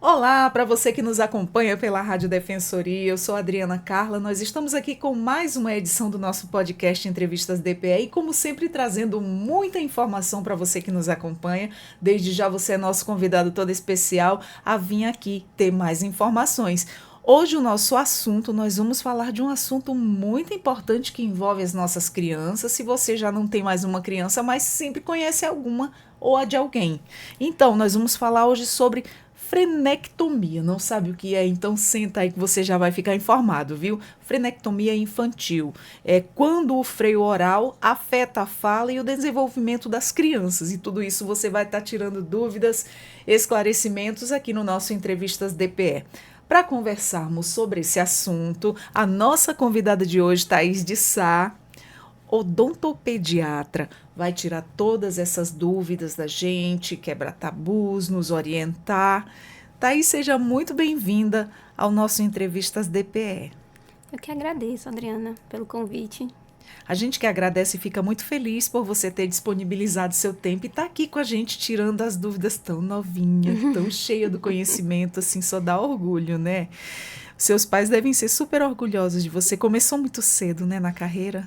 Olá, para você que nos acompanha pela Rádio Defensoria, eu sou a Adriana Carla. Nós estamos aqui com mais uma edição do nosso podcast Entrevistas DPE e, como sempre, trazendo muita informação para você que nos acompanha. Desde já você é nosso convidado todo especial a vir aqui ter mais informações. Hoje nós vamos falar de um assunto muito importante que envolve as nossas crianças. Se você já não tem mais uma criança, mas sempre conhece alguma ou a de alguém. Então, nós vamos falar hoje sobre frenectomia. Não sabe o que é? Então senta aí que você já vai ficar informado, viu? Frenectomia infantil é quando o freio oral afeta a fala e o desenvolvimento das crianças. E tudo isso você vai estar tirando dúvidas, esclarecimentos aqui no nosso Entrevistas DPE. Para conversarmos sobre esse assunto, a nossa convidada de hoje, Thaís de Sá, odontopediatra, vai tirar todas essas dúvidas da gente, quebrar tabus, nos orientar. Thaís, seja muito bem-vinda ao nosso Entrevistas DPE. Eu que agradeço, Adriana, pelo convite. A gente que agradece e fica muito feliz por você ter disponibilizado seu tempo e estar aqui com a gente tirando as dúvidas tão novinha, tão cheia do conhecimento, assim, só dá orgulho, né? Seus pais devem ser super orgulhosos de você. Começou muito cedo, né, na carreira?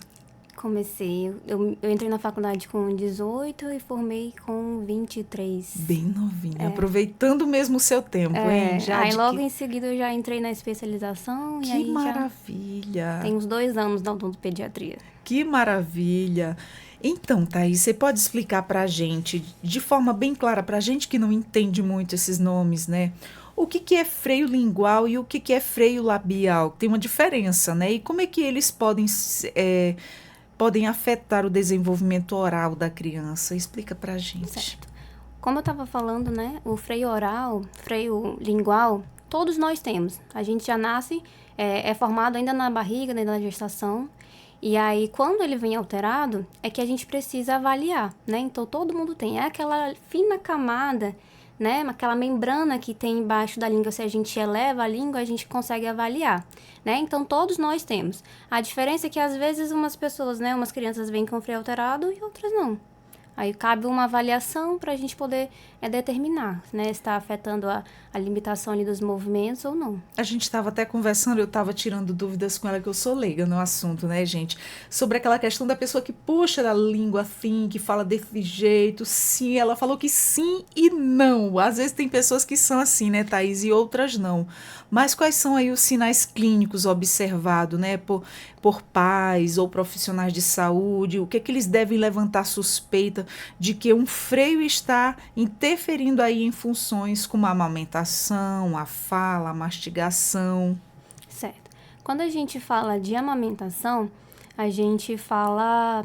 Comecei, eu entrei na faculdade com 18 e formei com 23. Bem novinha, aproveitando mesmo o seu tempo, hein? Aí logo em seguida eu já entrei na especialização e Que aí maravilha! já tem uns 2 anos da odontopediatria. Que maravilha! Então, Thaís, você pode explicar para a gente, de forma bem clara, para a gente que não entende muito esses nomes, né? O que é freio lingual e o que é freio labial? Tem uma diferença, né? E como é que eles podem afetar o desenvolvimento oral da criança? Explica para a gente. Certo. Como eu estava falando, né? O freio oral, freio lingual, todos nós temos. A gente já nasce, é formado ainda na barriga, ainda na gestação. E aí, quando ele vem alterado, é que a gente precisa avaliar, né? Então, todo mundo tem. É aquela fina camada, né? Aquela membrana que tem embaixo da língua. Se a gente eleva a língua, a gente consegue avaliar, né? Então, todos nós temos. A diferença é que, às vezes, umas pessoas, né? Umas crianças vêm com freio alterado e outras não. Aí cabe uma avaliação para a gente poder determinar, né, se está afetando a limitação ali dos movimentos ou não. A gente estava até conversando, eu estava tirando dúvidas com ela, que eu sou leiga no assunto, né, gente? Sobre aquela questão da pessoa que puxa da língua assim, que fala desse jeito. Sim, ela falou que sim e não. Às vezes tem pessoas que são assim, né, Thaís, e outras não. Mas quais são aí os sinais clínicos observados, né, por pais ou profissionais de saúde? O que é que eles devem levantar suspeita de que um freio está interferindo aí em funções como a amamentação, a fala, a mastigação? Certo. Quando a gente fala de amamentação, a gente fala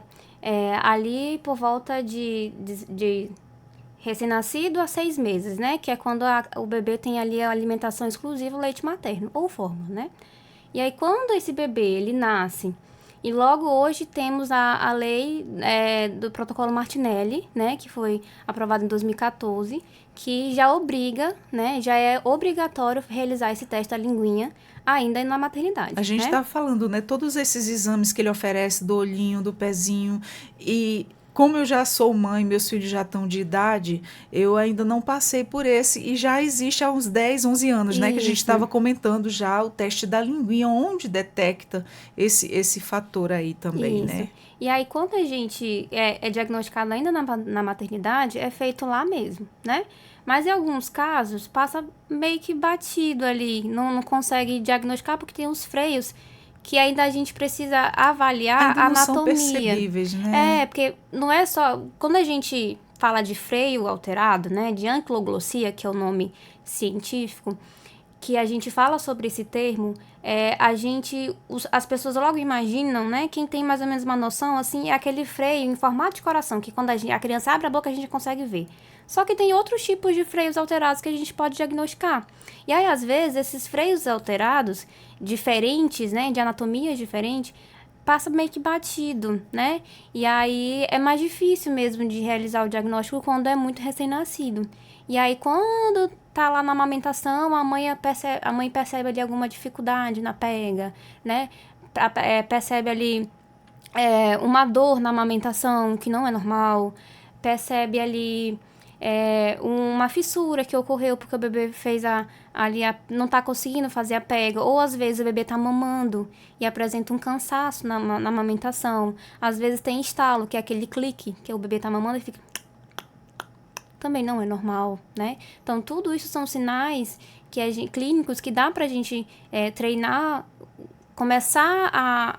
ali por volta de recém-nascido a 6 meses, né? Que é quando o bebê tem ali a alimentação exclusiva, o leite materno, ou fórmula, né? E aí, quando esse bebê, ele nasce, e logo hoje temos a lei do protocolo Martinelli, né? Que foi aprovada em 2014, que já obriga, né? Já é obrigatório realizar esse teste da linguinha ainda na maternidade. A gente né? está falando, né? Todos esses exames que ele oferece do olhinho, do pezinho. E como eu já sou mãe, meus filhos já estão de idade, eu ainda não passei por esse. E já existe há uns 10, 11 anos, né? Que a gente Isso. estava comentando já o teste da linguinha, onde detecta esse fator aí também, Isso. né? E aí, quando a gente é diagnosticado ainda na maternidade, é feito lá mesmo, né? Mas em alguns casos, passa meio que batido ali, não consegue diagnosticar porque tem uns freios que ainda a gente precisa avaliar Ainda a não são anatomia. percebíveis, né? Porque não é só... Quando a gente fala de freio alterado, né? De anquiloglossia, que é o nome científico, que a gente fala sobre esse termo, as pessoas logo imaginam, né? Quem tem mais ou menos uma noção, assim, é aquele freio em formato de coração, que quando a criança abre a boca, a gente consegue ver. Só que tem outros tipos de freios alterados que a gente pode diagnosticar. E aí, às vezes, esses freios alterados, diferentes, né? De anatomia diferente, passa meio que batido, né? E aí é mais difícil mesmo de realizar o diagnóstico quando é muito recém-nascido. E aí, quando tá lá na amamentação, a mãe percebe ali alguma dificuldade na pega, né? Percebe ali uma dor na amamentação, que não é normal. Percebe ali uma fissura que ocorreu porque o bebê não está conseguindo fazer a pega, ou às vezes o bebê está mamando e apresenta um cansaço na amamentação. Às vezes tem estalo, que é aquele clique, que o bebê está mamando e fica... Também não é normal, né? Então, tudo isso são sinais clínicos que dá pra gente treinar, começar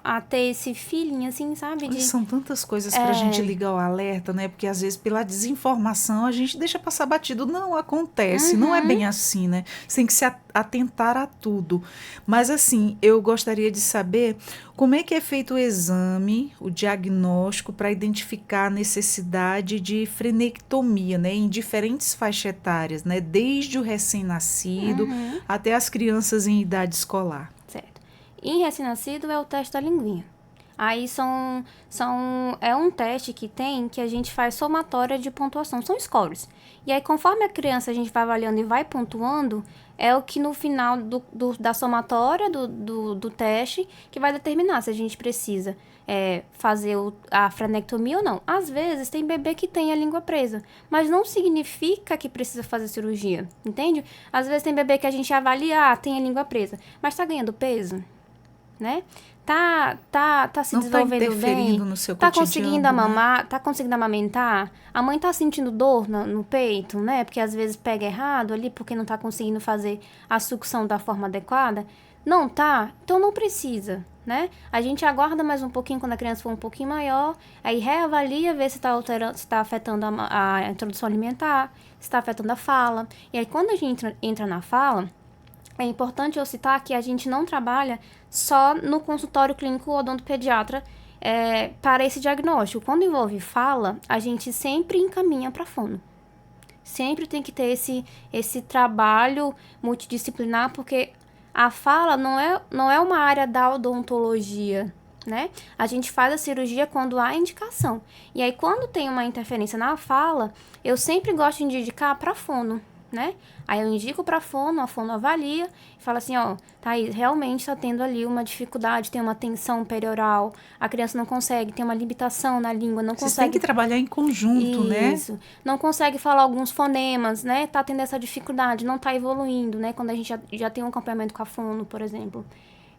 a ter esse feeling, assim, sabe? São tantas coisas pra gente ligar o alerta, né? Porque às vezes pela desinformação a gente deixa passar batido. Não acontece, não é bem assim, né? Você tem que se atentar a tudo. Mas assim, eu gostaria de saber como é que é feito o exame, o diagnóstico para identificar a necessidade de frenectomia, né? Em diferentes faixas etárias, né? Desde o recém-nascido até as crianças em idade escolar. Em recém-nascido é o teste da linguinha. Aí é um teste que a gente faz somatória de pontuação, são scores. E aí, conforme a criança a gente vai avaliando e vai pontuando, é o que no final da somatória do teste que vai determinar se a gente precisa fazer a frenectomia ou não. Às vezes tem bebê que tem a língua presa, mas não significa que precisa fazer cirurgia, entende? Às vezes tem bebê que a gente avalia, tem a língua presa, mas tá ganhando peso, né? Tá se desenvolvendo bem, no seu tá cotidiano, conseguindo amamar, tá conseguindo amamentar, a mãe tá sentindo dor no peito, né? Porque às vezes pega errado ali, porque não tá conseguindo fazer a sucção da forma adequada. Não tá? Então não precisa, né? A gente aguarda mais um pouquinho quando a criança for um pouquinho maior, aí reavalia, vê se tá alterando, se tá afetando a introdução alimentar, se tá afetando a fala. E aí quando a gente entra na fala, é importante eu citar que a gente não trabalha só no consultório clínico odontopediatra para esse diagnóstico. Quando envolve fala, a gente sempre encaminha para fono. Sempre tem que ter esse trabalho multidisciplinar, porque a fala não é uma área da odontologia, né? A gente faz a cirurgia quando há indicação. E aí, quando tem uma interferência na fala, eu sempre gosto de indicar para fono, né? Aí eu indico para a fono avalia e fala assim, ó, tá aí, realmente tá tendo ali uma dificuldade, tem uma tensão perioral, a criança não consegue, tem uma limitação na língua, não Vocês consegue... têm que trabalhar em conjunto, né? Isso, não consegue falar alguns fonemas, né? Tá tendo essa dificuldade, não tá evoluindo, né? Quando a gente já tem um acompanhamento com a fono, por exemplo.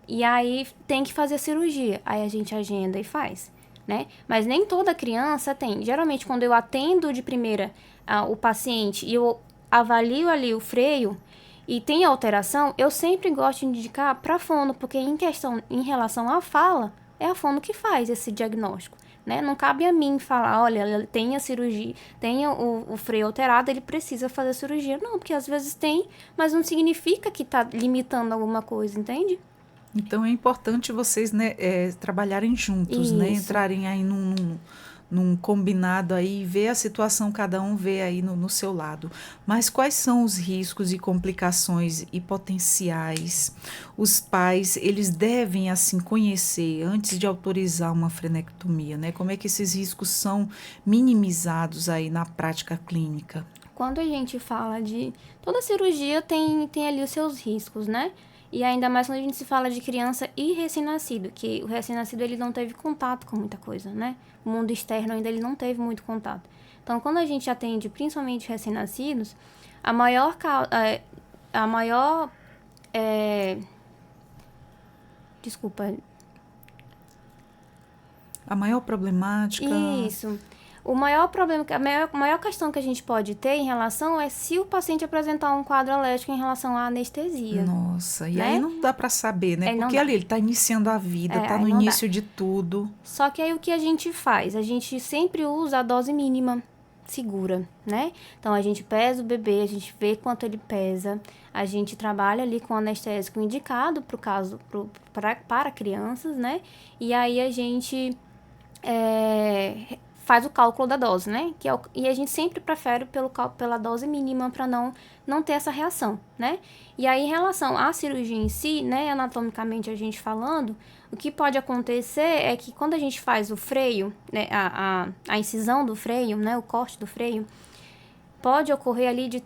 E aí tem que fazer cirurgia, aí a gente agenda e faz, né? Mas nem toda criança tem. Geralmente, quando eu atendo de primeira o paciente e eu avalio ali o freio e tem alteração, eu sempre gosto de indicar para fono, porque em relação à fala, é a fono que faz esse diagnóstico, né? Não cabe a mim falar, olha, ele tem a cirurgia, tem o freio alterado, ele precisa fazer cirurgia. Não, porque às vezes tem, mas não significa que tá limitando alguma coisa, entende? Então é importante vocês, né, trabalharem juntos, né? Entrarem aí num combinado aí, ver a situação, cada um vê aí no seu lado. Mas quais são os riscos e complicações e potenciais? Os pais, eles devem, assim, conhecer antes de autorizar uma frenectomia, né? Como é que esses riscos são minimizados aí na prática clínica? Quando a gente fala de... Toda cirurgia tem ali os seus riscos, né? E ainda mais quando a gente se fala de criança e recém-nascido, que o recém-nascido ele não teve contato com muita coisa, né? O mundo externo ainda ele não teve muito contato. Então, quando a gente atende principalmente recém-nascidos, a maior problemática... Isso. O maior problema, a maior questão que a gente pode ter em relação é se o paciente apresentar um quadro alérgico em relação à anestesia. Nossa, e né? aí não dá para saber, né? Porque ali ele está iniciando a vida, está no início de tudo. Só que aí o que a gente faz? A gente sempre usa a dose mínima segura, né? Então, a gente pesa o bebê, a gente vê quanto ele pesa, a gente trabalha ali com anestésico indicado pro caso, para crianças, né? E aí a gente... faz o cálculo da dose, né? E a gente sempre prefere pela dose mínima para não ter essa reação, né? E aí, em relação à cirurgia em si, né, anatomicamente a gente falando, o que pode acontecer é que quando a gente faz o freio, né, a incisão do freio, né, o corte do freio, pode ocorrer ali de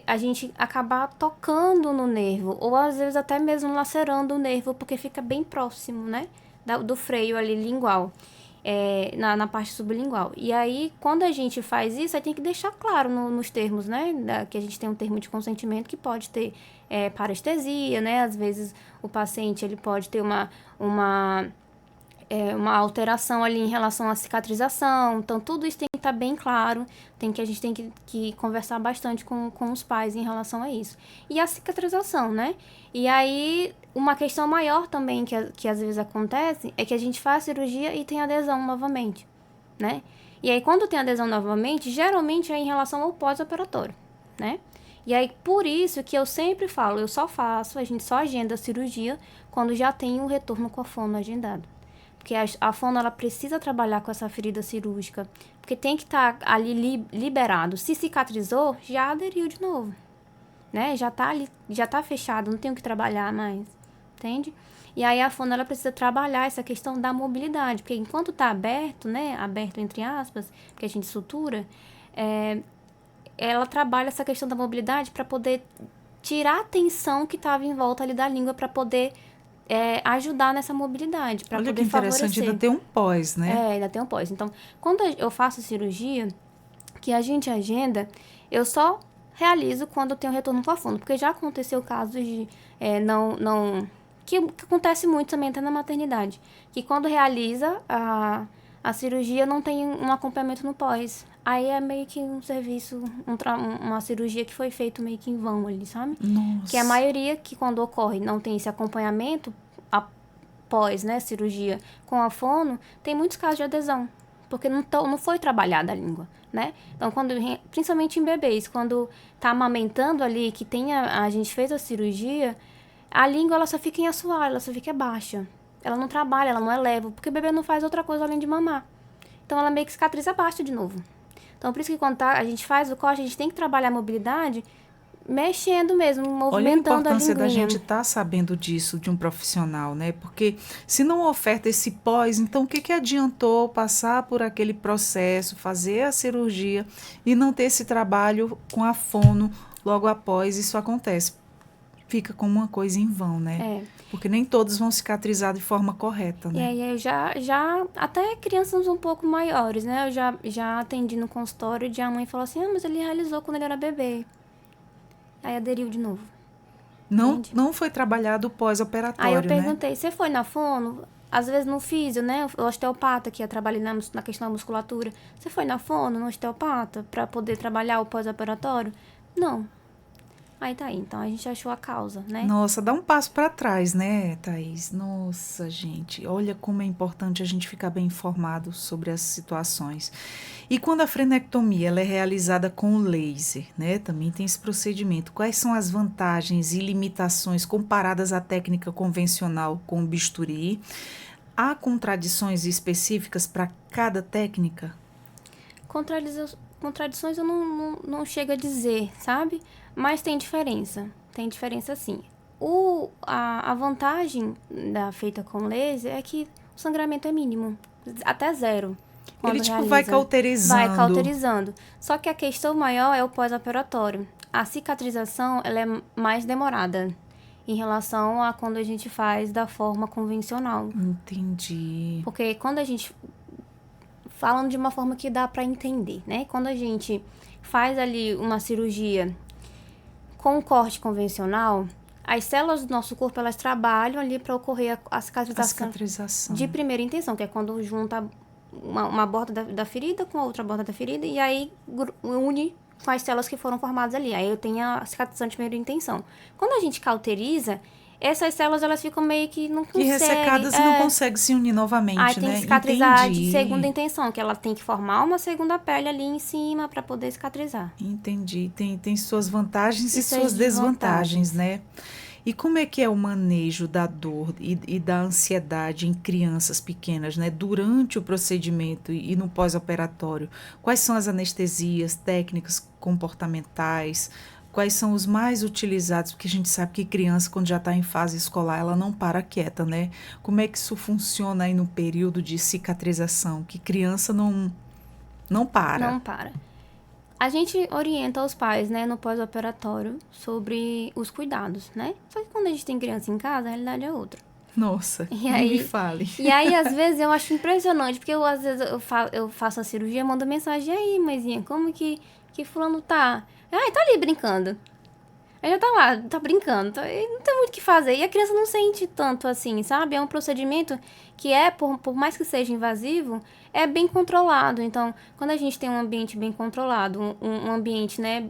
a gente acabar tocando no nervo, ou às vezes até mesmo lacerando o nervo, porque fica bem próximo, né, do freio ali lingual. na parte sublingual. E aí, quando a gente faz isso, aí tem que deixar claro nos termos, né? Que a gente tem um termo de consentimento que pode ter parestesia, né? Às vezes, o paciente ele pode ter uma alteração ali em relação à cicatrização. Então, tudo isso tem que estar bem claro. A gente tem que conversar bastante com os pais em relação a isso. E a cicatrização, né? E aí, uma questão maior também que às vezes acontece é que a gente faz a cirurgia e tem adesão novamente, né? E aí, quando tem adesão novamente, geralmente é em relação ao pós-operatório, né? E aí, por isso que eu sempre falo, a gente só agenda a cirurgia quando já tem um retorno com a fono agendado. Porque a fono, ela precisa trabalhar com essa ferida cirúrgica. Porque tem que estar ali liberado. Se cicatrizou, já aderiu de novo. Né? Já tá ali, já tá fechado, não tem o que trabalhar mais. Entende? E aí a fono, ela precisa trabalhar essa questão da mobilidade. Porque enquanto tá aberto, né? Aberto entre aspas, porque a gente sutura, ela trabalha essa questão da mobilidade para poder tirar a tensão que estava em volta ali da língua, para poder ajudar nessa mobilidade, para poder favorecer. Olha que interessante, ainda tem um pós, né? Ainda tem um pós. Então, quando eu faço cirurgia, que a gente agenda, eu só realizo quando eu tenho retorno com a fono, porque já aconteceu casos de que acontece muito também até na maternidade, que quando realiza a cirurgia não tem um acompanhamento no pós. Aí é meio que um serviço, uma cirurgia que foi feita meio que em vão ali, sabe? Nossa. Que a maioria que quando ocorre não tem esse acompanhamento após, né, cirurgia com a fono, tem muitos casos de adesão, porque não foi trabalhada a língua, né? Então, principalmente em bebês, quando tá amamentando ali, que a gente fez a cirurgia, a língua ela só fica em assoalho, ela só fica baixa. Ela não trabalha, ela não eleva, porque o bebê não faz outra coisa além de mamar. Então, ela meio que cicatriza baixa de novo. Então, por isso que quando a gente faz o corte, a gente tem que trabalhar a mobilidade mexendo mesmo, movimentando a linguinha. Olha a importância da gente estar sabendo disso de um profissional, né? Porque se não oferta esse pós, então o que adiantou passar por aquele processo, fazer a cirurgia e não ter esse trabalho com a fono logo após isso acontece? Fica como uma coisa em vão, né? Porque nem todos vão cicatrizar de forma correta, né? E aí já até crianças um pouco maiores, né? Eu já atendi no consultório e a mãe falou assim, mas ele realizou quando ele era bebê. Aí aderiu de novo. Não foi trabalhado o pós-operatório, né? Aí eu perguntei, você foi na fono? Às vezes no físio, né? O osteopata que ia trabalhar na questão da musculatura. Você foi na fono, no osteopata, para poder trabalhar o pós-operatório? Não. Aí tá aí, então a gente achou a causa, né? Nossa, dá um passo para trás, né, Thaís? Nossa, gente, olha como é importante a gente ficar bem informado sobre as situações. E quando a frenectomia ela é realizada com laser, né? Também tem esse procedimento. Quais são as vantagens e limitações comparadas à técnica convencional com o bisturi? Há contradições específicas para cada técnica? Contradições eu não chego a dizer, sabe? Mas tem diferença. Tem diferença sim. A vantagem da feita com laser é que o sangramento é mínimo. Até zero. Ele vai cauterizando. Vai cauterizando. Só que a questão maior é o pós-operatório. A cicatrização ela é mais demorada em relação a quando a gente faz da forma convencional. Entendi. Porque quando a gente... Falando de uma forma que dá para entender, né? Quando a gente faz ali uma cirurgia com um corte convencional, as células do nosso corpo, elas trabalham ali para ocorrer a cicatrização de primeira intenção, que é quando junta uma borda da ferida com a outra borda da ferida e aí une com as células que foram formadas ali. Aí eu tenho a cicatrização de primeira intenção. Quando a gente cauteriza, essas células, elas ficam meio que não conseguem... Que ressecadas e não conseguem se unir novamente, né? Aí tem que cicatrizar de segunda intenção, que ela tem que formar uma segunda pele ali em cima para poder cicatrizar. Entendi. Tem suas vantagens e suas desvantagens, né? E como é que é o manejo da dor e da ansiedade em crianças pequenas, né? Durante o procedimento e no pós-operatório? Quais são as anestesias, técnicas comportamentais? Quais são os mais utilizados? Porque a gente sabe que criança, quando já está em fase escolar, ela não para quieta, né? Como é que isso funciona aí no período de cicatrização? Que criança não para. Não para. A gente orienta os pais, né, no pós-operatório sobre os cuidados, né? Só que quando a gente tem criança em casa, a realidade é outra. Nossa, E não aí, me fale. e aí, às vezes, eu acho impressionante, porque às vezes eu faço a cirurgia, mando mensagem, e aí, mãezinha, como que fulano tá? Ai, tá ali brincando. Aí já tá lá, tá brincando, e não tem muito o que fazer. E a criança não sente tanto assim, sabe? É um procedimento que por mais que seja invasivo, é bem controlado. Então, quando a gente tem um ambiente bem controlado, um ambiente, né,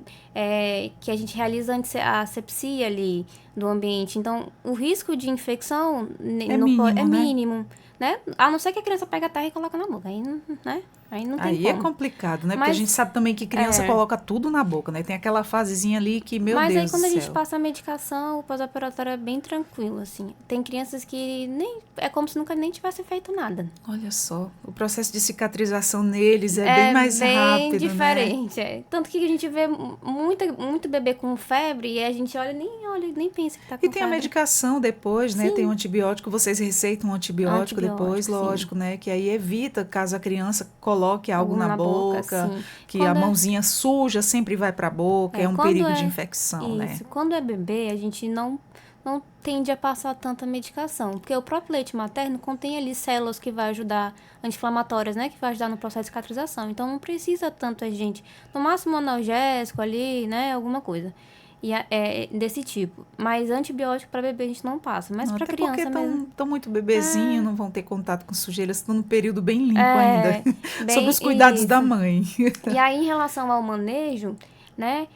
que a gente realiza a asepsia ali do ambiente, então o risco de infecção É mínimo, é né? mínimo, né? A não ser que a criança pegue a terra e coloque na boca, aí, né? Aí não tem Aí é como. complicado, né? Porque a gente Mas sabe também que criança é, coloca tudo na boca, né? Tem aquela fasezinha ali que, meu Mas aí Deus do quando a gente céu. passa a medicação, o pós-operatório é bem tranquilo, assim. Tem crianças que nem... É como se nunca nem tivesse feito nada. Olha só, o processo de cicatrização neles é bem É mais bem rápido, né? diferente. Tanto que a gente vê muito bebê com febre e a gente olha, nem pensa que tá E com tem a febre. medicação depois, né? Tem um Sim, antibiótico, vocês receitam um antibiótico depois, antibiótico, sim. lógico, né? Que aí evita caso a criança coloque algo Algum na na boca, boca, sim. que a Quando é, mãozinha suja sempre vai para a boca, é um quando perigo de é infecção, né? isso, quando é bebê, a gente não tende a passar tanta medicação, porque o próprio leite materno contém ali células que vai ajudar, anti-inflamatórias, né, que vai ajudar no processo de cicatrização. Então não precisa tanto a gente, no máximo um analgésico ali, né, alguma coisa. E é desse tipo. Mas antibiótico para bebê a gente não passa, mas Não, para até porque criança mesmo. estão muito bebezinho, não vão ter contato com sujeira, estão num período bem limpo ainda, É, sob bem os cuidados da isso. mãe. E aí, em relação ao manejo, né?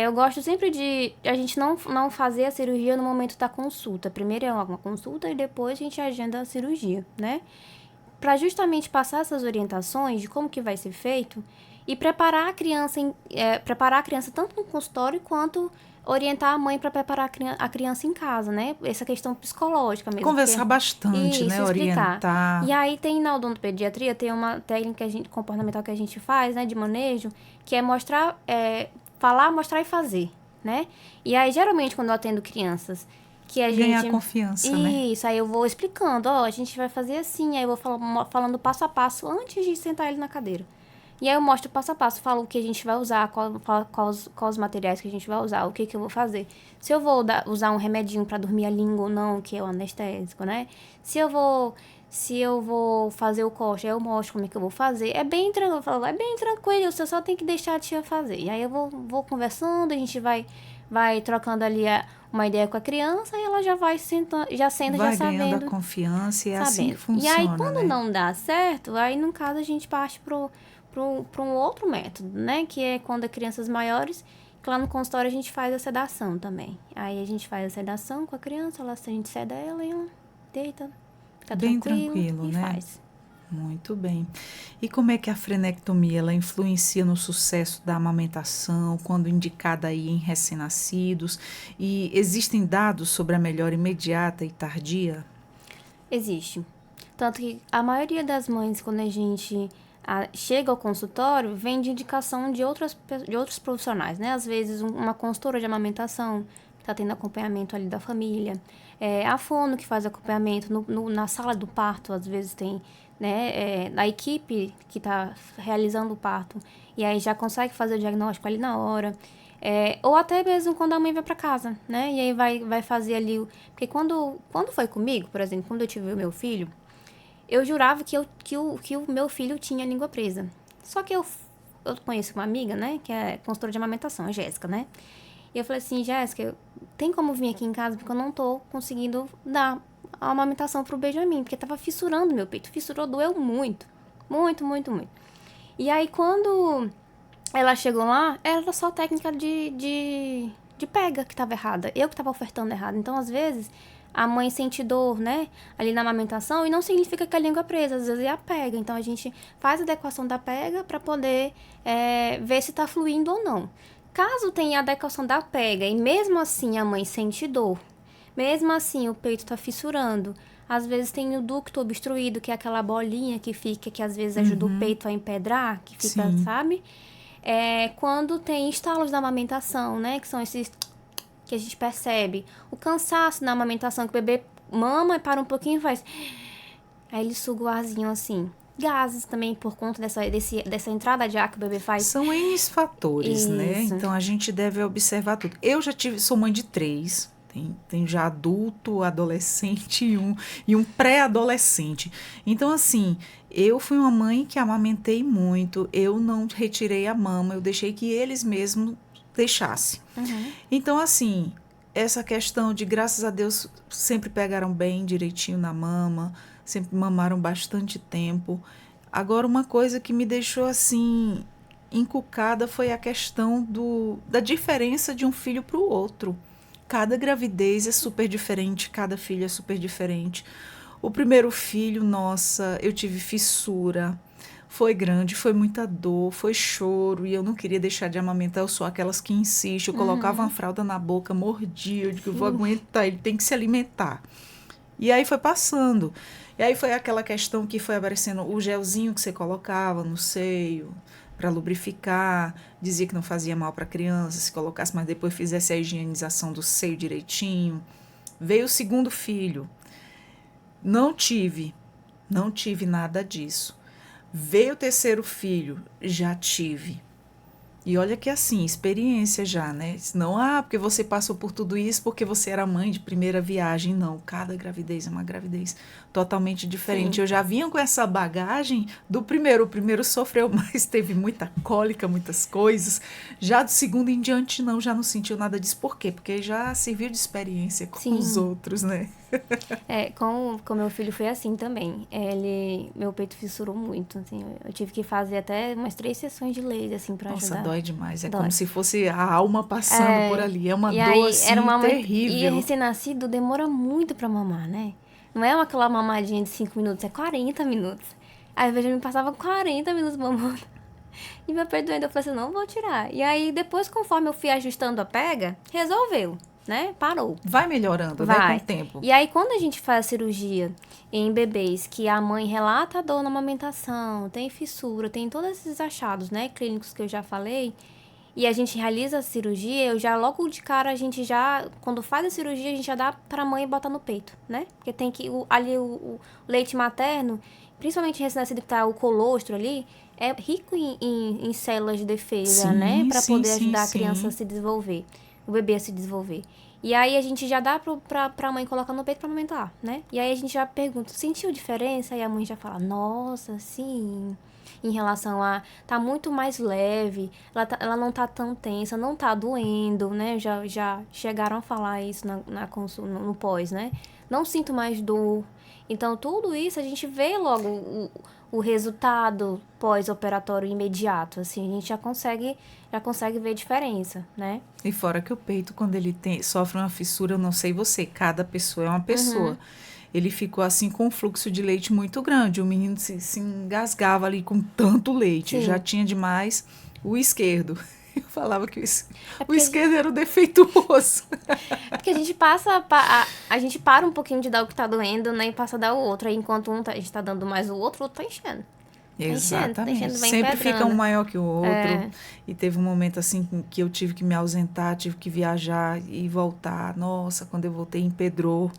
Eu gosto sempre de a gente não fazer a cirurgia no momento da consulta. Primeiro é uma consulta e depois a gente agenda a cirurgia, né? Para justamente passar essas orientações de como que vai ser feito e preparar a criança tanto no consultório quanto orientar a mãe para preparar a criança em casa, né? Essa questão psicológica mesmo. Conversar bastante, Isso, né? explicar. E Orientar. aí tem na odontopediatria, tem uma técnica comportamental que a gente faz, né, de manejo, que é falar, mostrar e fazer, né? E aí, geralmente, quando eu atendo crianças, que a Ganhar gente... confiança, né? Isso, aí eu vou explicando, ó, a gente vai fazer assim, aí eu vou falando passo a passo antes de sentar ele na cadeira. E aí eu mostro passo a passo, falo o que a gente vai usar, quais os materiais que a gente vai usar, o que eu vou fazer. Se eu vou usar um remedinho para dormir a língua ou não, que é o anestésico, né? Se eu vou fazer o corte, aí eu mostro como é que eu vou fazer. É bem tranquilo, eu falo, é bem tranquilo, você só tem que deixar a tia fazer. E aí eu vou conversando, a gente vai trocando ali uma ideia com a criança e ela já vai sentando, já senta, já Vai ganhando a sabendo, confiança e é assim que sabendo. E aí, funciona, quando né? não dá certo, aí no caso a gente parte para um outro método, né? Que é quando é crianças maiores, que lá no consultório a gente faz a sedação também. Aí a gente faz a sedação com a criança, a gente seda ela e ela deita, fica Bem tranquilo tranquilo, e né? faz. Muito bem. E como é que a frenectomia ela influencia no sucesso da amamentação, quando indicada aí em recém-nascidos? E existem dados sobre a melhora imediata e tardia? Existe. Tanto que a maioria das mães, quando a gente chega ao consultório, vem de indicação de outros profissionais, né? Às vezes, uma consultora de amamentação, que está tendo acompanhamento ali da família. A fono, que faz acompanhamento na sala do parto, às vezes tem, né? A equipe que está realizando o parto, e aí já consegue fazer o diagnóstico ali na hora. Ou até mesmo quando a mãe vai para casa, né? E aí vai fazer ali... Porque quando foi comigo, por exemplo, quando eu tive o meu filho, eu jurava que o meu filho tinha a língua presa. Só que eu conheço uma amiga, né? Que é consultora de amamentação, a Jéssica, né? E eu falei assim, Jéssica, tem como vir aqui em casa? Porque eu não tô conseguindo dar a amamentação pro Benjamin. Porque tava fissurando meu peito. Fissurou, doeu muito. Muito, muito, muito. E aí, quando ela chegou lá, era só técnica de pega que tava errada. Eu que tava ofertando errado. Então, às vezes, a mãe sente dor, né? Ali na amamentação. E não significa que a língua é presa. Às vezes é a pega. Então, a gente faz a adequação da pega para poder ver se tá fluindo ou não. Caso tenha adequação da pega e mesmo assim a mãe sente dor, mesmo assim o peito tá fissurando, às vezes tem o ducto obstruído, que é aquela bolinha que fica, que às vezes ajuda o peito a empedrar, que fica, Sim. sabe? Quando tem estalos da amamentação, né? Que são esses que a gente percebe. O cansaço na amamentação, que o bebê mama e para um pouquinho e faz... Aí ele suga o arzinho assim. Gases também, por conta dessa entrada de ar que o bebê faz. São N fatores, né? Isso. Então a gente deve observar tudo. Eu já sou mãe de 3, Tem já adulto, adolescente e um pré-adolescente. Então, assim, eu fui uma mãe que amamentei muito, eu não retirei a mama, eu deixei que eles mesmos deixassem. Então, assim, essa questão de, graças a Deus, sempre pegaram bem direitinho na mama, sempre mamaram bastante tempo. Agora, uma coisa que me deixou, assim, encucada foi a questão da diferença de um filho para o outro. Cada gravidez é super diferente, cada filho é super diferente. O primeiro filho, nossa, eu tive fissura. Foi grande, foi muita dor, foi choro e eu não queria deixar de amamentar. Eu sou aquelas que insistem. Eu colocava uma fralda na boca, mordia. Eu digo, eu vou aguentar, ele tem que se alimentar. E aí foi passando. E aí foi aquela questão que foi aparecendo o gelzinho que você colocava no seio para lubrificar, dizia que não fazia mal para a criança se colocasse, mas depois fizesse a higienização do seio direitinho. Veio o segundo filho. Não tive nada disso. Veio o terceiro filho, já tive. E olha que assim, experiência já, né? Não, porque você passou por tudo isso porque você era mãe de primeira viagem. Não, cada gravidez é uma gravidez totalmente diferente. Sim. Eu já vinha com essa bagagem do primeiro. O primeiro sofreu, mas teve muita cólica, muitas coisas. Já do segundo em diante, não, já não sentiu nada disso. Por quê? Porque já serviu de experiência com Sim. os outros, né? Com meu filho foi assim também. Meu peito fissurou muito, assim. Eu tive que fazer até umas 3 sessões de laser, assim, pra Nossa, ajudar. dói demais. É Dói. como se fosse a alma passando por ali. É uma E dor, aí, assim, era uma mãe. E terrível. recém-nascido demora muito pra mamar, né? Não é aquela mamadinha de 5 minutos, é 40 minutos. Aí, às vezes, eu me passava 40 minutos mamando. E meu peito doendo, eu falei assim, não vou tirar. E aí, depois, conforme eu fui ajustando a pega, resolveu, né? Parou. Vai melhorando, né, com o tempo. E aí, quando a gente faz a cirurgia em bebês que a mãe relata dor na amamentação, tem fissura, tem todos esses achados, né, clínicos que eu já falei, e a gente realiza a cirurgia, eu já, logo de cara, quando faz a cirurgia, a gente já dá pra mãe botar no peito, né? Porque tem que, o leite materno, principalmente recém-nascido que tá o colostro ali, é rico em células de defesa, né? Pra poder ajudar a criança a se desenvolver, o bebê a se desenvolver. E aí a gente já dá pra mãe colocar no peito pra amamentar, né? E aí a gente já pergunta, sentiu diferença? E a mãe já fala, nossa, sim. Em relação a tá muito mais leve, ela não tá tão tensa, não tá doendo, né? Já chegaram a falar isso na consulta, no pós, né? Não sinto mais dor. Então, tudo isso a gente vê logo o resultado pós-operatório imediato, assim, a gente já consegue ver diferença, né? E fora que o peito, quando ele sofre uma fissura, eu não sei você, cada pessoa é uma pessoa. Ele ficou assim com um fluxo de leite muito grande. O menino se engasgava ali com tanto leite. Sim. Já tinha demais o esquerdo. Eu falava que o esquerdo era o defeituoso. Porque a gente a gente para um pouquinho de dar o que tá doendo, né? E passa a dar o outro. Aí enquanto a gente tá dando mais o outro tá enchendo. Exatamente. Tá enchendo bem Sempre pedrando. fica um maior que o outro. E teve um momento assim que eu tive que me ausentar, tive que viajar e voltar. Nossa, quando eu voltei, empedrou.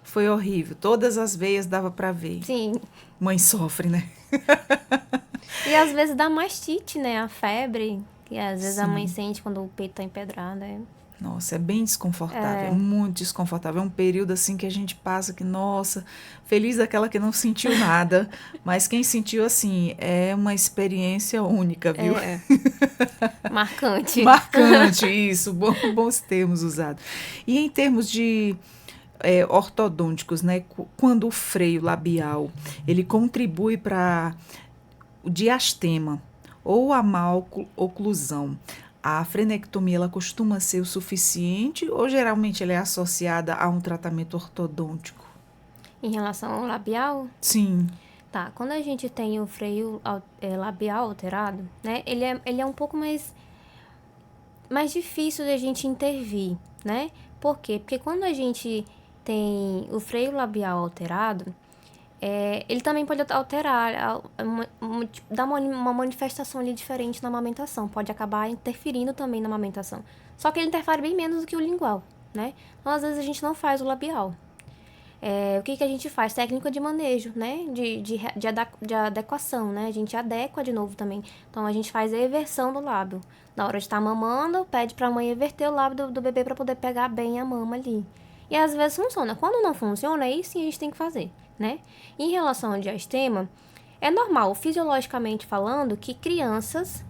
Foi horrível. Todas as veias dava pra ver. Sim. Mãe sofre, né? E às vezes dá mastite, né? A febre, que às vezes a Sim. mãe sente quando o peito tá empedrado. Nossa, é bem desconfortável, é muito desconfortável. É um período assim que a gente passa que, nossa, feliz daquela que não sentiu nada, mas quem sentiu assim, é uma experiência única, viu? Marcante. Marcante, isso, bons termos usados. E em termos de ortodônticos, né? Quando o freio labial, ele contribui para o diastema ou a maloclusão, a frenectomia ela costuma ser o suficiente ou geralmente ela é associada a um tratamento ortodôntico? Em relação ao labial? Sim. Tá, quando a gente tem o freio labial alterado, né? Ele é um pouco mais difícil da gente intervir, né? Por quê? Porque quando a gente tem o freio labial alterado, ele também pode alterar, dar uma manifestação ali diferente na amamentação. Pode acabar interferindo também na amamentação. Só que ele interfere bem menos do que o lingual, né? Então, às vezes, a gente não faz o labial. O que a gente faz? Técnica de manejo, né? De adequação, né? A gente adequa de novo também. Então, a gente faz a eversão do lábio. Na hora de estar mamando, pede pra mãe everter o lábio do bebê para poder pegar bem a mama ali. E às vezes funciona. Quando não funciona, aí sim a gente tem que fazer, né? Em relação ao diastema, é normal, fisiologicamente falando, que crianças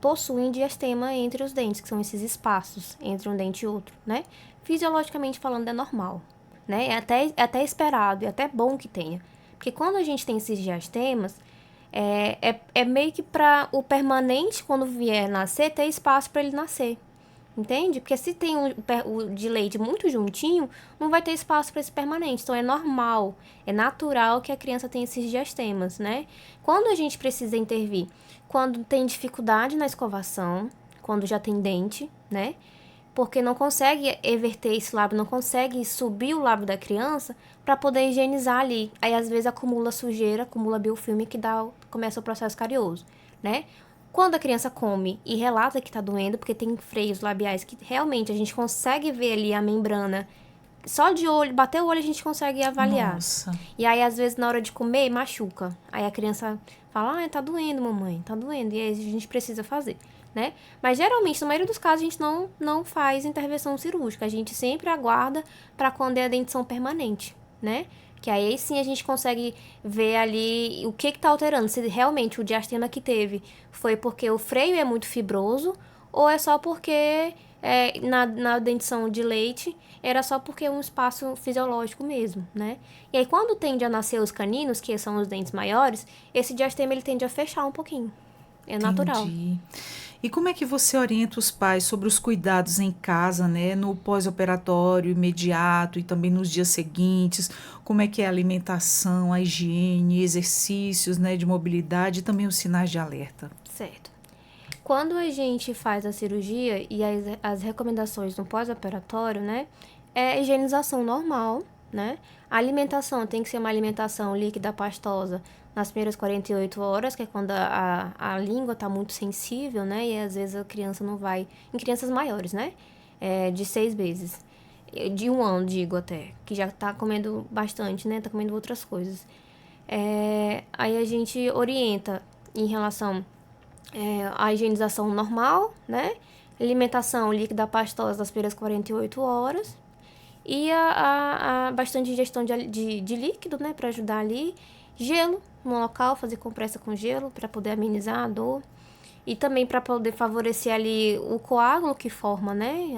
possuem diastema entre os dentes, que são esses espaços entre um dente e outro, né? Fisiologicamente falando, é normal, né? É até esperado, e até bom que tenha. Porque quando a gente tem esses diastemas, é meio que para o permanente, quando vier nascer, ter espaço para ele nascer. Entende? Porque se tem o de leite muito juntinho, não vai ter espaço para esse permanente. Então, é normal, é natural que a criança tenha esses diastemas, né? Quando a gente precisa intervir? Quando tem dificuldade na escovação, quando já tem dente, né? Porque não consegue everter esse lábio, não consegue subir o lábio da criança para poder higienizar ali. Aí, às vezes, acumula sujeira, acumula biofilme que começa o processo carioso, né? Quando a criança come e relata que está doendo, porque tem freios labiais que realmente a gente consegue ver ali a membrana, só de olho, bater o olho a gente consegue avaliar. Nossa. E aí, às vezes, na hora de comer, machuca. Aí a criança fala, tá doendo, mamãe, tá doendo. E aí a gente precisa fazer, né? Mas geralmente, na maioria dos casos, a gente não faz intervenção cirúrgica. A gente sempre aguarda para quando é a dentição permanente, né? Que aí sim a gente consegue ver ali o que tá alterando. Se realmente o diastema que teve foi porque o freio é muito fibroso ou é só porque na dentição de leite era só porque é um espaço fisiológico mesmo, né? E aí quando tende a nascer os caninos, que são os dentes maiores, esse diastema ele tende a fechar um pouquinho. É natural. Entendi. E como é que você orienta os pais sobre os cuidados em casa, né, no pós-operatório imediato e também nos dias seguintes? Como é que é a alimentação, a higiene, exercícios, né, de mobilidade e também os sinais de alerta? Certo. Quando a gente faz a cirurgia e as recomendações no pós-operatório, né, é higienização normal, né? A alimentação tem que ser uma alimentação líquida pastosa nas primeiras 48 horas, que é quando a língua está muito sensível, né? E às vezes a criança não vai... Em crianças maiores, né? De 6 meses. De 1 ano, digo até. Que já está comendo bastante, né? Tá comendo outras coisas. Aí a gente orienta em relação a higienização normal, né? Alimentação líquida pastosa das primeiras 48 horas. E a bastante ingestão de líquido, né? Para ajudar ali. Gelo no local, fazer compressa com gelo para poder amenizar a dor. E também para poder favorecer ali o coágulo que forma, né?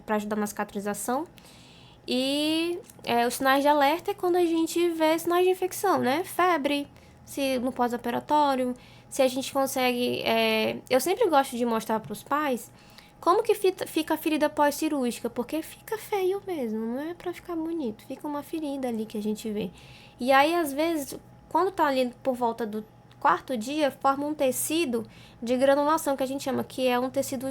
Para ajudar na cicatrização. E os sinais de alerta é quando a gente vê sinais de infecção, né? Febre, se no pós-operatório, se a gente consegue... eu sempre gosto de mostrar para os pais como que fica a ferida pós-cirúrgica, porque fica feio mesmo, não é para ficar bonito, fica uma ferida ali que a gente vê. E aí, às vezes, quando tá ali por volta do 4º dia, forma um tecido de granulação, que a gente chama, que é um tecido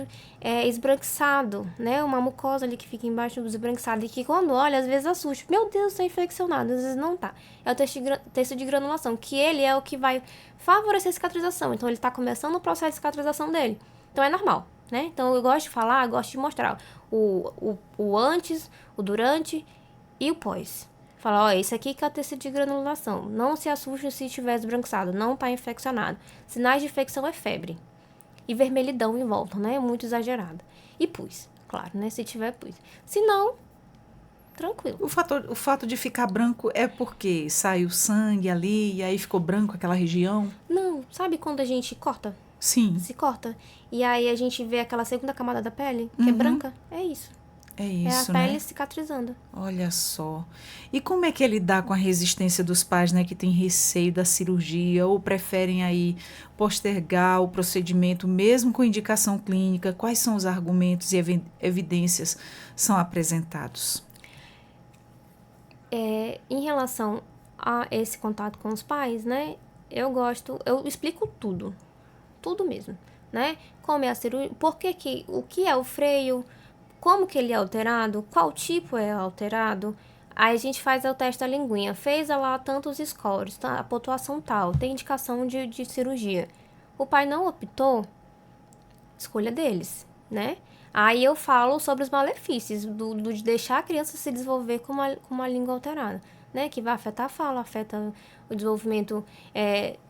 esbranquiçado, né? Uma mucosa ali que fica embaixo do esbranquiçado e que quando olha, às vezes assusta. Meu Deus, tá infeccionado, às vezes não tá. É o tecido de granulação, que ele é o que vai favorecer a cicatrização. Então, ele tá começando o processo de cicatrização dele. Então, é normal, né? Então, eu gosto de falar, gosto de mostrar o antes, o durante e o pós. Falar, ó, esse aqui que é o tecido de granulação. Não se assuste se estiver esbranquiçado, não está infeccionado. Sinais de infecção é febre. E vermelhidão em volta, né? Muito exagerada. E pus, claro, né? Se tiver pus. Se não, tranquilo. O fato de ficar branco é porque saiu sangue ali e aí ficou branco aquela região? Não, sabe quando a gente corta? Sim. Se corta. E aí a gente vê aquela segunda camada da pele, que é branca? É isso. É isso, é a pele né? cicatrizando. Olha só. E como é que ele dá com a resistência dos pais, né, que têm receio da cirurgia ou preferem aí postergar o procedimento mesmo com indicação clínica? Quais são os argumentos e evidências são apresentados? Em relação a esse contato com os pais, né? Eu explico tudo mesmo, né? Como é a cirurgia, o que é o freio, como que ele é alterado, qual tipo é alterado. Aí a gente faz o teste da linguinha, fez lá tantos scores, tá? A pontuação tal, tem indicação de cirurgia. O pai não optou, escolha deles, né? Aí eu falo sobre os malefícios de deixar a criança se desenvolver com uma língua alterada, né? Que vai afetar a fala, afeta o desenvolvimento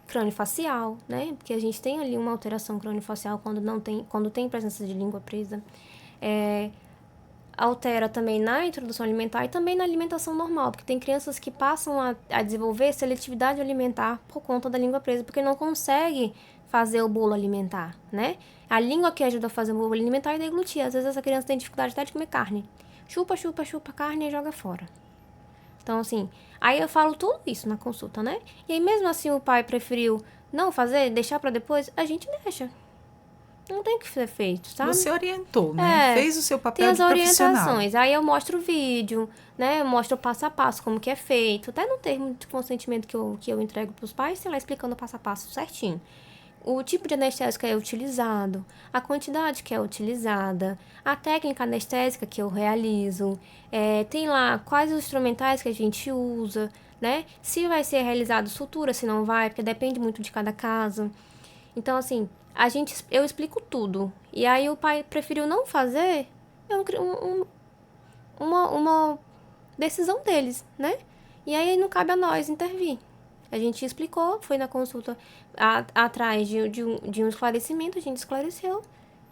crâniofacial, né? Porque a gente tem ali uma alteração crâniofacial quando tem presença de língua presa. altera também na introdução alimentar e também na alimentação normal, porque tem crianças que passam a desenvolver seletividade alimentar por conta da língua presa, porque não consegue fazer o bolo alimentar, né? A língua que ajuda a fazer o bolo alimentar é deglutir. Às vezes essa criança tem dificuldade até de comer carne. Chupa, chupa, chupa a carne e joga fora. Então, assim, aí eu falo tudo isso na consulta, né? E aí, mesmo assim, o pai preferiu não fazer, deixar pra depois, a gente deixa. Não tem que ser feito, sabe? Você orientou, né? Fez o seu papel de profissional. Tem as orientações. Aí eu mostro o vídeo, né? Eu mostro o passo a passo, como que é feito. Até no termo de consentimento que eu entrego pros pais, sei lá, explicando o passo a passo certinho. O tipo de anestésico que é utilizado, a quantidade que é utilizada, a técnica anestésica que eu realizo, tem lá quais os instrumentais que a gente usa, né? Se vai ser realizado sutura, se não vai, porque depende muito de cada caso. Então, assim, eu explico tudo. E aí o pai preferiu não fazer, uma decisão deles, né? E aí não cabe a nós intervir. A gente explicou, foi na consulta atrás de um esclarecimento, a gente esclareceu.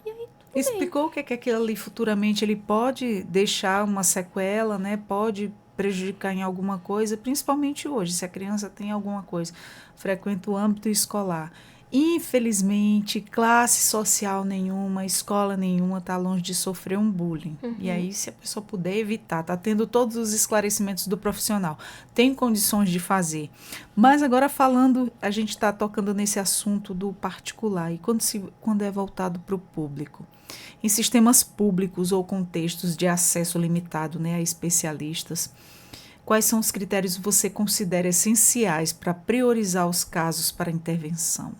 E aí, explicou o que é que aquilo ali futuramente ele pode deixar uma sequela, né? Pode prejudicar em alguma coisa, principalmente hoje, se a criança tem alguma coisa, frequenta o âmbito escolar. Infelizmente, classe social nenhuma, escola nenhuma está longe de sofrer um bullying. E aí, se a pessoa puder evitar, está tendo todos os esclarecimentos do profissional, tem condições de fazer. Mas agora falando, a gente está tocando nesse assunto do particular e quando é voltado para o público. Em sistemas públicos ou contextos de acesso limitado, né, a especialistas, quais são os critérios que você considera essenciais para priorizar os casos para intervenção?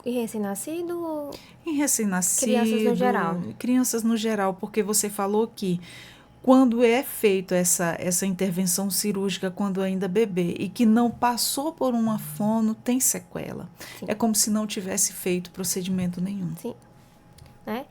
E recém-nascido ou Em recém-nascido, crianças no geral? Crianças no geral, porque você falou que quando é feita essa intervenção cirúrgica quando ainda bebê e que não passou por uma fono, tem sequela. Sim. É como se não tivesse feito procedimento nenhum. Sim. Né?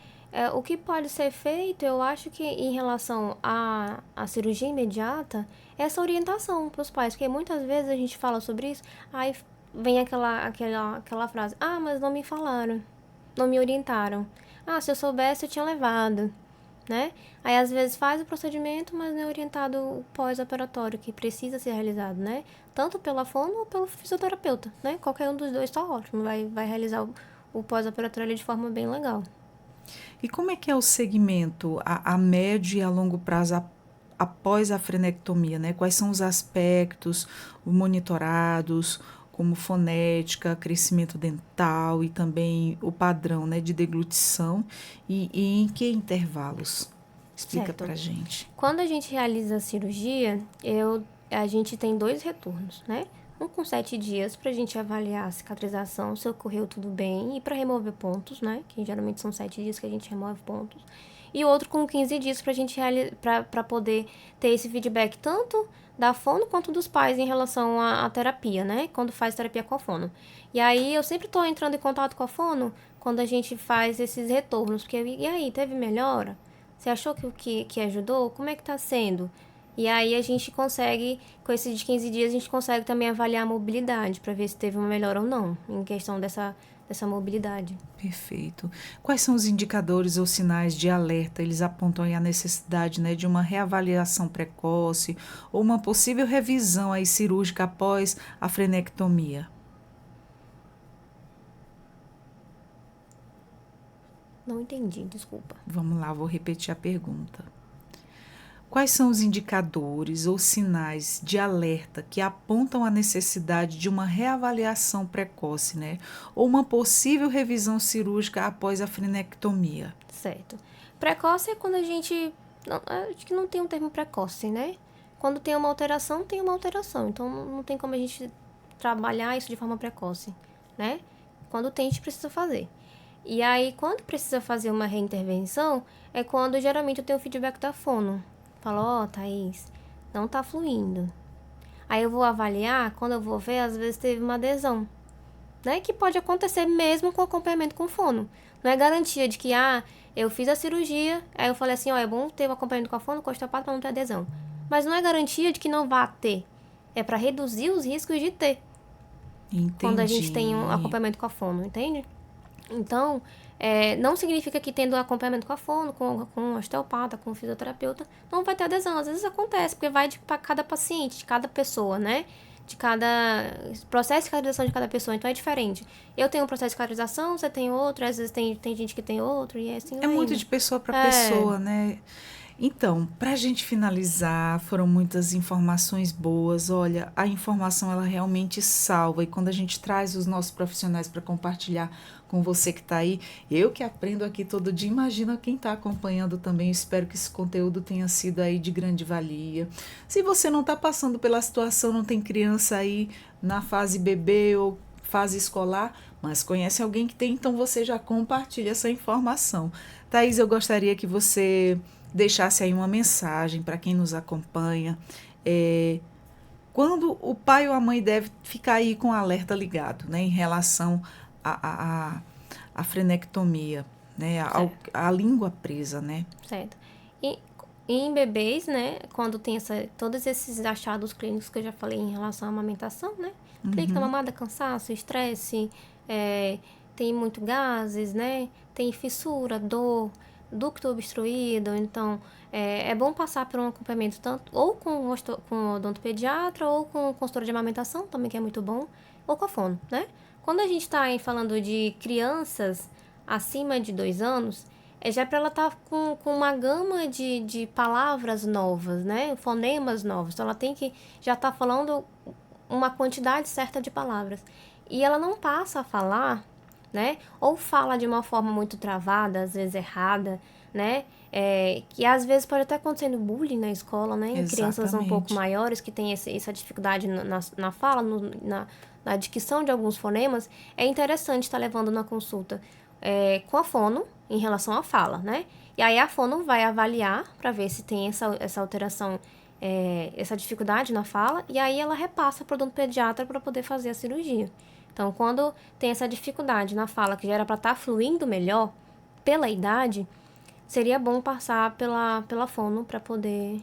O que pode ser feito, eu acho que em relação à cirurgia imediata, é essa orientação para os pais, porque muitas vezes a gente fala sobre isso, aí vem aquela frase, mas não me falaram, não me orientaram. Se eu soubesse, eu tinha levado, né? Aí, às vezes, faz o procedimento, mas não é orientado o pós-operatório, que precisa ser realizado, né? Tanto pela fono ou pelo fisioterapeuta, né? Qualquer um dos dois está ótimo, vai realizar o pós-operatório ali de forma bem legal. E como é que é o segmento a médio e a longo prazo após a frenectomia, né? Quais são os aspectos monitorados, como fonética, crescimento dental e também o padrão, né, de deglutição e em que intervalos? Explica pra gente. Quando a gente realiza a cirurgia, a gente tem 2 retornos, né? Um com 7 dias pra gente avaliar a cicatrização, se ocorreu tudo bem, e pra remover pontos, né? Que geralmente são 7 dias que a gente remove pontos. E outro com 15 dias pra gente pra poder ter esse feedback tanto da fono quanto dos pais em relação à terapia, né? Quando faz terapia com a fono. E aí eu sempre tô entrando em contato com a fono quando a gente faz esses retornos, porque e aí, teve melhora? Você achou que ajudou? Como é que tá sendo? E aí a gente consegue, com esses de 15 dias, a gente consegue também avaliar a mobilidade para ver se teve uma melhora ou não, em questão dessa mobilidade. Perfeito. Quais são os indicadores ou sinais de alerta? Eles apontam aí a necessidade, né, de uma reavaliação precoce ou uma possível revisão aí cirúrgica após a frenectomia. Não entendi, desculpa. Vamos lá, vou repetir a pergunta. Quais são os indicadores ou sinais de alerta que apontam a necessidade de uma reavaliação precoce, né? Ou uma possível revisão cirúrgica após a frenectomia? Certo. Precoce é quando a gente... acho que não tem um termo precoce, né? Quando tem uma alteração, tem uma alteração. Então, não tem como a gente trabalhar isso de forma precoce, né? Quando tem, a gente precisa fazer. E aí, quando precisa fazer uma reintervenção, é quando geralmente eu tenho o feedback da fono. Falo, Thaís, não tá fluindo. Aí eu vou avaliar, quando eu vou ver, às vezes teve uma adesão, né? Que pode acontecer mesmo com acompanhamento com fono. Não é garantia de que, eu fiz a cirurgia, aí eu falei assim, é bom ter o acompanhamento com a fono, com osteopata pra não ter adesão. Mas não é garantia de que não vá ter. É para reduzir os riscos de ter. Entendi. Quando a gente tem um acompanhamento com a fono, entende? Então, não significa que tendo acompanhamento com a fono, com um osteopata, com um fisioterapeuta, não vai ter adesão. Às vezes acontece, porque vai de cada paciente, de cada pessoa, né? De cada processo de cicatrização de cada pessoa, então é diferente. Eu tenho um processo de cicatrização, você tem outro, às vezes tem gente que tem outro, e assim É vai muito indo. de pessoa para pessoa, né? Então, para a gente finalizar, foram muitas informações boas. Olha, a informação ela realmente salva. E quando a gente traz os nossos profissionais para compartilhar com você que está aí, eu que aprendo aqui todo dia, imagina quem está acompanhando também. Eu espero que esse conteúdo tenha sido aí de grande valia. Se você não está passando pela situação, não tem criança aí na fase bebê ou fase escolar, mas conhece alguém que tem, então você já compartilha essa informação. Thaís, eu gostaria que você deixasse aí uma mensagem para quem nos acompanha. Quando o pai ou a mãe deve ficar aí com o alerta ligado, né, em relação à frenectomia, né, à língua presa, né? Certo. E em bebês, né, quando tem todos esses achados clínicos que eu já falei em relação à amamentação, né? Clique na mamada, cansaço, estresse, tem muito gases, né? Tem fissura, dor, ducto obstruído, então é bom passar por um acompanhamento tanto ou com o odontopediatra ou com o consultor de amamentação, também que é muito bom, ou com a fono, né? Quando a gente está falando de crianças acima de 2 anos, já para ela estar com uma gama de palavras novas, né? Fonemas novos. Então, ela tem que já estar falando uma quantidade certa de palavras. E ela não passa a falar, né? Ou fala de uma forma muito travada, às vezes errada, né? Que às vezes pode até acontecer no bullying na escola, né? Em crianças um pouco maiores que têm essa dificuldade na fala, na dicção de alguns fonemas. É interessante estar levando na consulta com a fono em relação à fala, né? E aí a fono vai avaliar para ver se tem essa alteração, essa dificuldade na fala, e aí ela repassa para o odontopediatra para poder fazer a cirurgia. Então, quando tem essa dificuldade na fala, que já era para estar fluindo melhor, pela idade, seria bom passar pela fono para poder...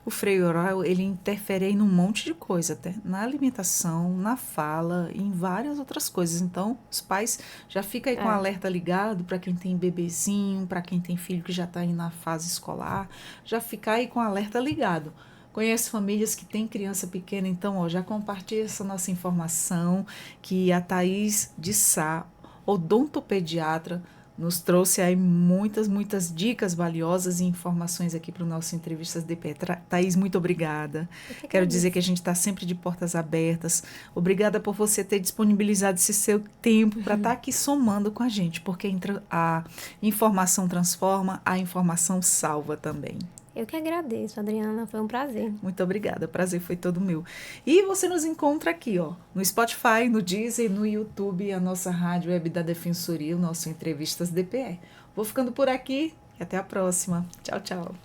O freio oral, ele interfere em um monte de coisa, até na alimentação, na fala, em várias outras coisas. Então, os pais já ficam aí com o alerta ligado para quem tem bebezinho, para quem tem filho que já está aí na fase escolar, já fica aí com o alerta ligado. Conheço famílias que têm criança pequena, então, já compartilha essa nossa informação, que a Thaís de Sá, odontopediatra, nos trouxe aí muitas dicas valiosas e informações aqui para o nosso Entrevistas DP. Thaís, muito obrigada. Quero dizer que a gente está sempre de portas abertas. Obrigada por você ter disponibilizado esse seu tempo para estar aqui somando com a gente, porque a informação transforma, a informação salva também. Eu que agradeço, Adriana, foi um prazer. Muito obrigada, o prazer foi todo meu. E você nos encontra aqui, no Spotify, no Deezer, no YouTube, a nossa rádio web da Defensoria, o nosso Entrevistas DPE. Vou ficando por aqui e até a próxima. Tchau, tchau.